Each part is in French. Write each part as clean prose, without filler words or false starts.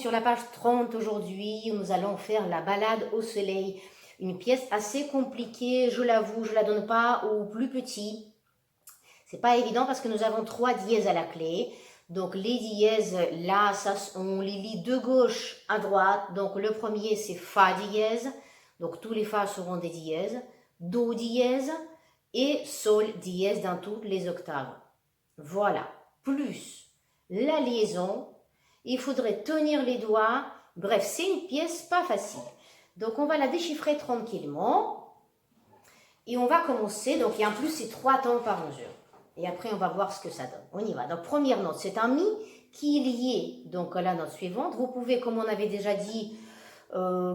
sur la page 30 aujourd'hui. Nous allons faire la balade au soleil. Une pièce assez compliquée, je l'avoue, je ne la donne pas aux plus petits. C'est pas évident parce que nous avons 3 dièses à la clé. Donc les dièses, là, on les lit de gauche à droite. Donc le premier, c'est Fa dièse. Donc tous les Fa seront des dièses. Do dièse et Sol dièse dans toutes les octaves. Voilà. Plus la liaison. Il faudrait tenir les doigts. Bref, c'est une pièce pas facile. Donc on va la déchiffrer tranquillement. Et on va commencer. Donc et en plus, c'est 3 temps par mesure. Et après, on va voir ce que ça donne. On y va. Donc, première note, c'est un Mi qui est lié donc, à la note suivante. Vous pouvez, comme on avait déjà dit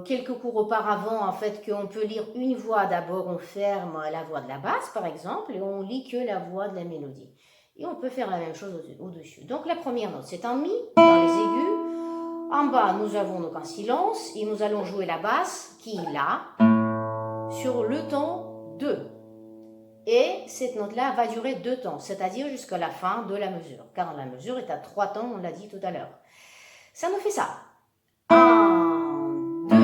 quelques cours auparavant, en fait, qu'on peut lire une voix. D'abord, on ferme la voix de la basse, par exemple, et on lit que la voix de la mélodie. Et on peut faire la même chose au-dessus. Donc, la première note, c'est un Mi dans les aigus. En bas, nous avons donc un silence et nous allons jouer la basse qui est là sur le ton 2. Et cette note-là va durer 2 temps, c'est-à-dire jusqu'à la fin de la mesure, car la mesure est à 3 temps, on l'a dit tout à l'heure. Ça nous fait ça. 1, 2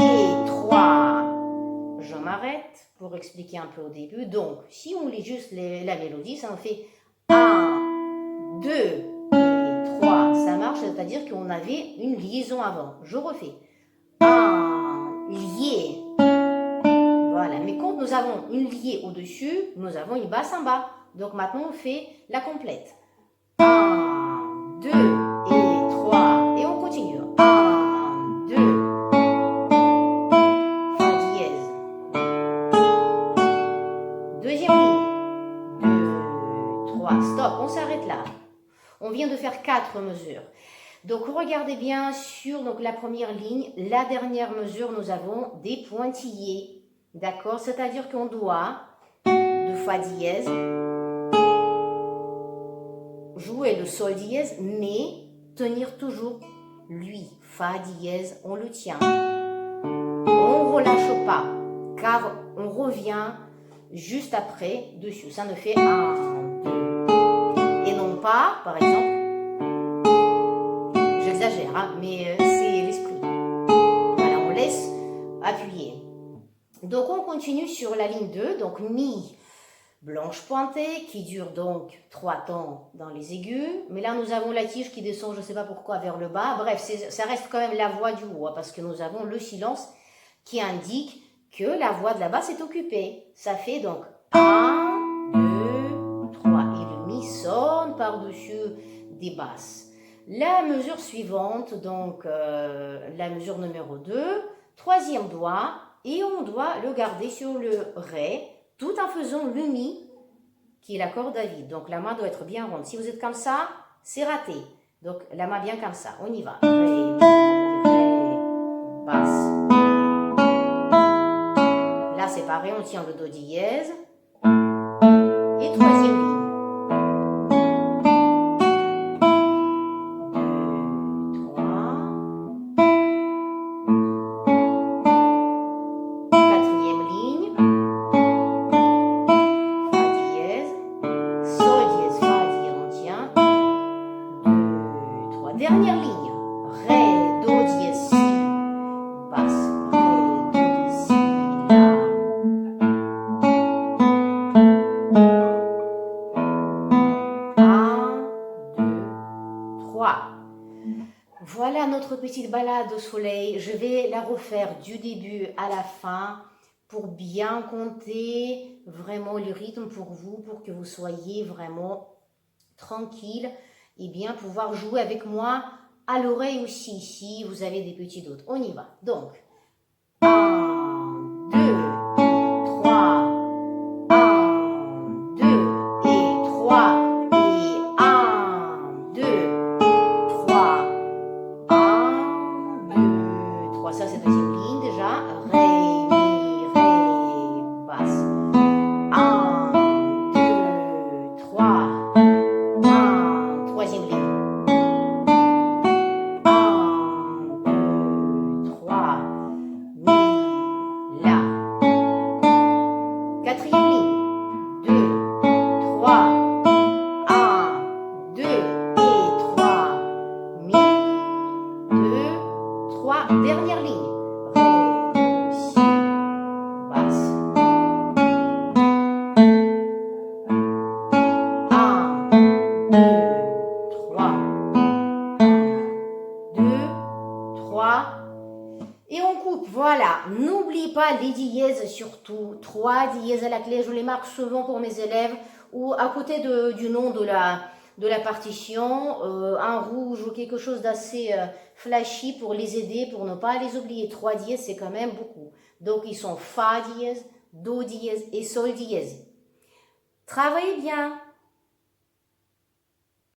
et 3. Je m'arrête pour expliquer un peu au début. Donc, si on lit juste la mélodie, ça nous fait 1, 2 et 3. Ça marche, c'est-à-dire qu'on avait une liaison avant. Je refais. 1, lié. Voilà, mais quand nous avons une liée au-dessus, nous avons une basse en bas. Donc maintenant, on fait la complète. 1, 2 et 3. Et on continue. 1, 2. Fa dièse. Deuxième ligne. 2, 3. Stop, on s'arrête là. On vient de faire 4 mesures. Donc regardez bien sur donc, la première ligne, la dernière mesure, nous avons des pointillés. D'accord? C'est-à-dire qu'on doit, de Fa dièse, jouer le Sol dièse, mais tenir toujours lui. Fa dièse, on le tient. On ne relâche pas, car on revient juste après dessus. Ça ne fait 1, 2. Et non pas, par exemple, j'exagère, hein, mais c'est l'esprit. Voilà, on laisse appuyer. Donc, on continue sur la ligne 2, donc Mi blanche pointée, qui dure donc 3 temps dans les aigus. Mais là, nous avons la tige qui descend, je ne sais pas pourquoi, vers le bas. Bref, ça reste quand même la voix du haut, parce que nous avons le silence qui indique que la voix de la basse est occupée. Ça fait donc 1, 2, 3. Et le Mi sonne par-dessus des basses. La mesure suivante, donc la mesure numéro 2, troisième doigt. Et on doit le garder sur le Ré, tout en faisant le Mi, qui est la corde à vide. Donc la main doit être bien ronde. Si vous êtes comme ça, c'est raté. Donc la main bien comme ça. On y va. Ré, Mi, Ré, basse. Là c'est pareil, on tient le Do dièse. Et troisième ligne. 2, 3. Quatrième ligne. Dernière ligne, Ré, Do, dièse, Si, basse, Ré, Do, dièse, Si, La. 1, 2, 3. Voilà notre petite balade au soleil. Je vais la refaire du début à la fin pour bien compter vraiment le rythme pour vous, pour que vous soyez vraiment tranquille et bien pouvoir jouer avec moi à l'oreille aussi, si vous avez des petits doutes. On y va. Donc, 1, 2, 3, 1, 2 et 3, et 1, 2, 3, 1, 2, 3. Ça, c'est la deuxième ligne déjà. Ré, Mi, Ré, basse. 1, 2, 3. Troisième ligne. 1, 2, 3, Mi, La. Quatrième ligne. 2, 3, 1, 2 et 3, Mi, 2, 3, dernière ligne. Ré, si, basse. 1, 2, 3. 1, 2, 3. Et on coupe, voilà. N'oublie pas les dièses surtout. 3 dièses à la clé, je les marque souvent pour mes élèves. Ou à côté du nom de la partition, un rouge ou quelque chose d'assez flashy pour les aider, pour ne pas les oublier. 3 dièses, c'est quand même beaucoup. Donc, ils sont Fa dièse, Do dièse et Sol dièse. Travaillez bien.